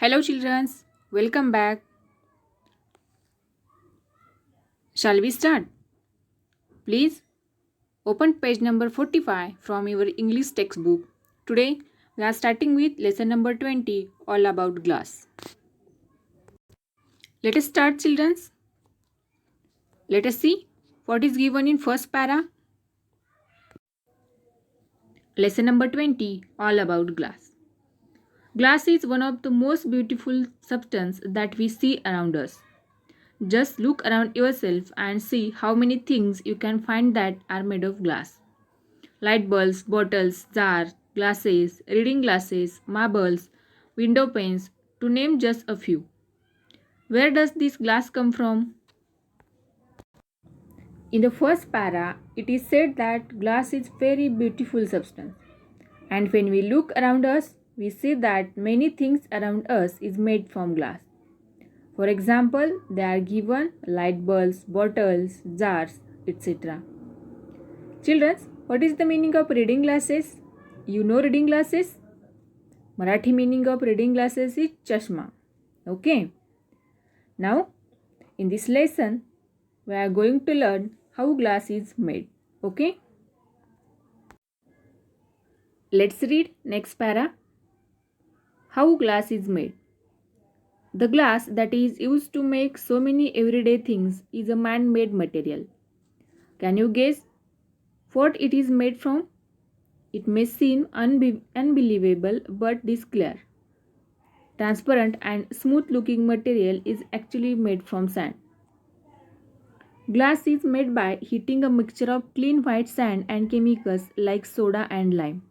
Hello, children. Welcome back. Shall we start? Please open page number 45 from your English textbook. Today, we are starting with lesson number 20, all about glass. Let us start, children. Let us see what is given in first para. Lesson number 20, all about glass. Glass is one of the most beautiful substances that we see around us. Just look around yourself and see how many things you can find that are made of glass. Light bulbs, bottles, jars, glasses, reading glasses, marbles, window panes, to name just a few. Where does this glass come from? In the first para, it is said that glass is very beautiful substance. And when we look around us, we see that many things around us is made from glass. For example, they are given light bulbs, bottles, jars, etc. Children, what is the meaning of reading glasses? You know reading glasses? Marathi meaning of reading glasses is chashma. Okay. Now, in this lesson, we are going to learn how glass is made. Okay. Let's read next para. How glass is made. The glass that is used to make so many everyday things is a man-made material. Can you guess what it is made from? It may seem unbelievable, but this clear, transparent and smooth-looking material is actually made from sand. Glass is made by heating a mixture of clean white sand and chemicals like soda and lime.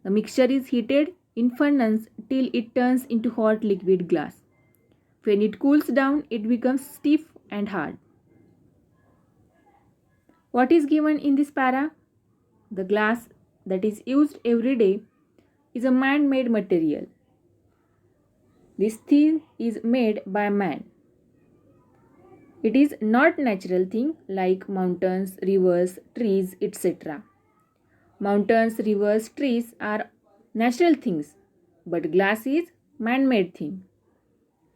The mixture is heated in furnace till it turns into hot liquid glass. When it cools down, it becomes stiff and hard. What is given in this para? The glass that is used every day is a man-made material. This thing is made by man. It is not natural thing like mountains, rivers, trees, etc. Mountains, rivers, trees are natural things, but glass is man-made thing.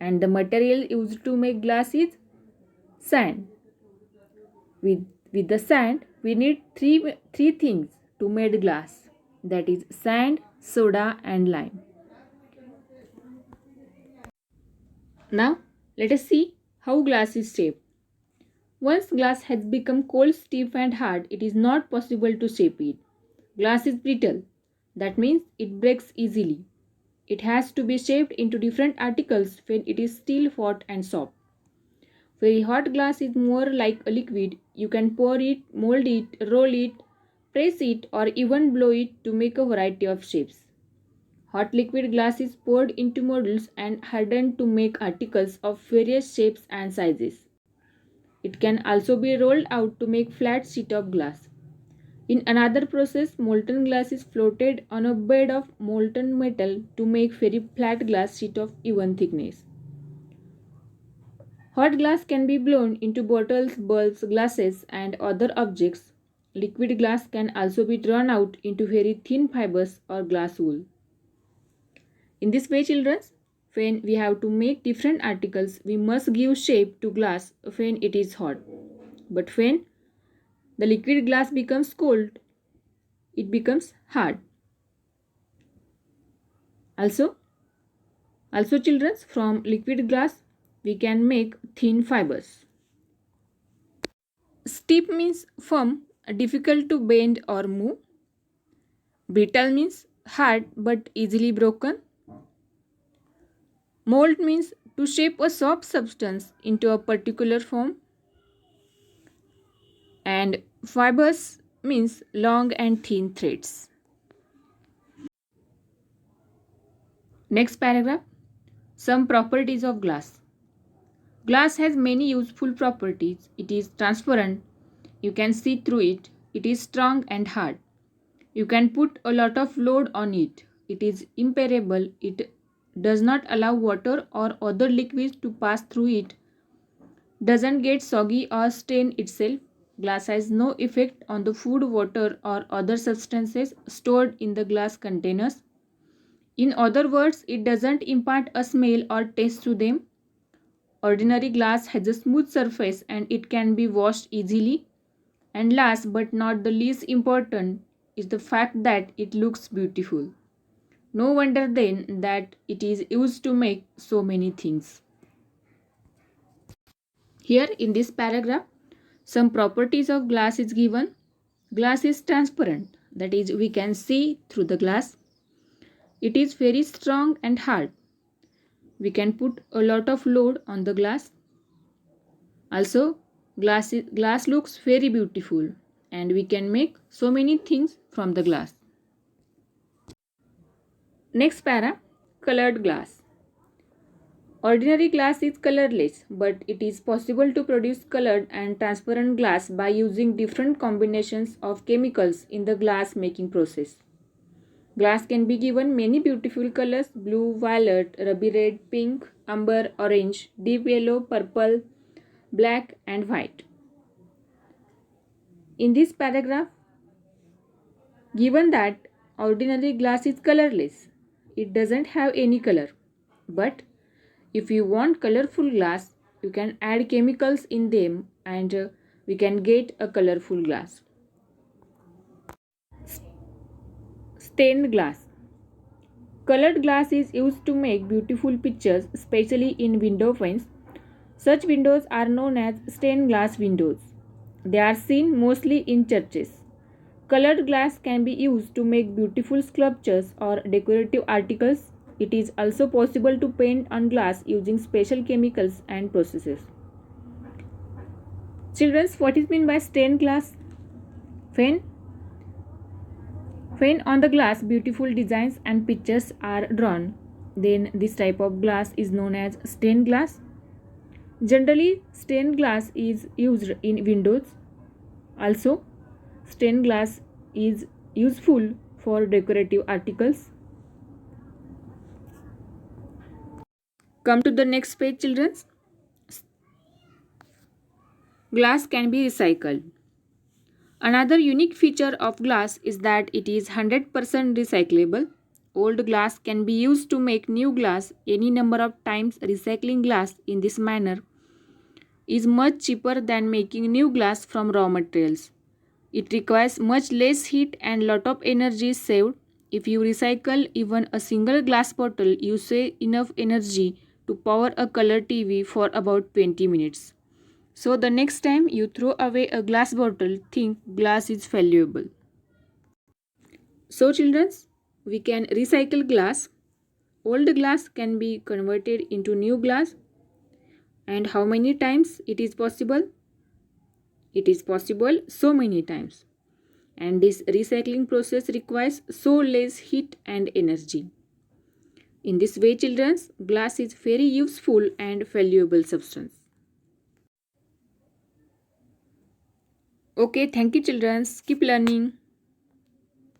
And the material used to make glass is sand. With the sand, we need three things to make glass. That is sand, soda and lime. Now, let us see how glass is shaped. Once glass has become cold, stiff and hard, it is not possible to shape it. Glass is brittle. That means it breaks easily. It has to be shaped into different articles when it is still hot and soft. Very hot glass is more like a liquid. You can pour it, mold it, roll it, press it or even blow it to make a variety of shapes. Hot liquid glass is poured into molds and hardened to make articles of various shapes and sizes. It can also be rolled out to make flat sheet of glass. In another process, molten glass is floated on a bed of molten metal to make very flat glass sheet of even thickness. Hot glass can be blown into bottles, bulbs, glasses and other objects. Liquid glass can also be drawn out into very thin fibers or glass wool. In this way, children, when we have to make different articles, we must give shape to glass when it is hot. But when the liquid glass becomes cold, it becomes hard. Also children, from liquid glass, we can make thin fibers. Stiff means firm, difficult to bend or move. Brittle means hard but easily broken. Mold means to shape a soft substance into a particular form. And fibers means long and thin threads. Next paragraph. Some properties of glass. Glass has many useful properties. It is transparent. You can see through it. It is strong and hard. You can put a lot of load on it. It is impermeable. It does not allow water or other liquids to pass through it. Doesn't get soggy or stain itself. Glass has no effect on the food, water or other substances stored in the glass containers. In other words, it doesn't impart a smell or taste to them. Ordinary glass has a smooth surface and it can be washed easily. And last but not the least important is the fact that it looks beautiful. No wonder then that it is used to make so many things. Here in this paragraph, some properties of glass is given. Glass is transparent, that is, we can see through the glass. It is very strong and hard. We can put a lot of load on the glass. Also, glass looks very beautiful and we can make so many things from the glass. Next para, colored glass. Ordinary glass is colorless, but it is possible to produce colored and transparent glass by using different combinations of chemicals in the glass making process. Glass can be given many beautiful colors: blue, violet, ruby red, pink, amber, orange, deep yellow, purple, black and white. In this paragraph, given that ordinary glass is colorless, it doesn't have any color. But if you want colorful glass, you can add chemicals in them and we can get a colorful glass. Stained glass. Colored glass is used to make beautiful pictures, especially in window frames. Such windows are known as stained glass windows. They are seen mostly in churches. Colored glass can be used to make beautiful sculptures or decorative articles. It is also possible to paint on glass using special chemicals and processes. Children, what is meant by stained glass? When on the glass beautiful designs and pictures are drawn, then this type of glass is known as stained glass. Generally, stained glass is used in windows. Also, stained glass is useful for decorative articles. Come to the next page, children. Glass can be recycled. Another unique feature of glass is that it is 100% recyclable. Old glass can be used to make new glass any number of times. Recycling glass in this manner is much cheaper than making new glass from raw materials. It requires much less heat and lot of energy is saved. If you recycle even a single glass bottle, you save enough energy to power a color TV for about 20 minutes. So the next time you throw away a glass bottle, think glass is valuable. So children, we can recycle glass. Old glass can be converted into new glass. And how many times it is possible? It is possible so many times. And this recycling process requires so less heat and energy. In this way, children, glass is very useful and valuable substance. Okay, thank you children. Keep learning.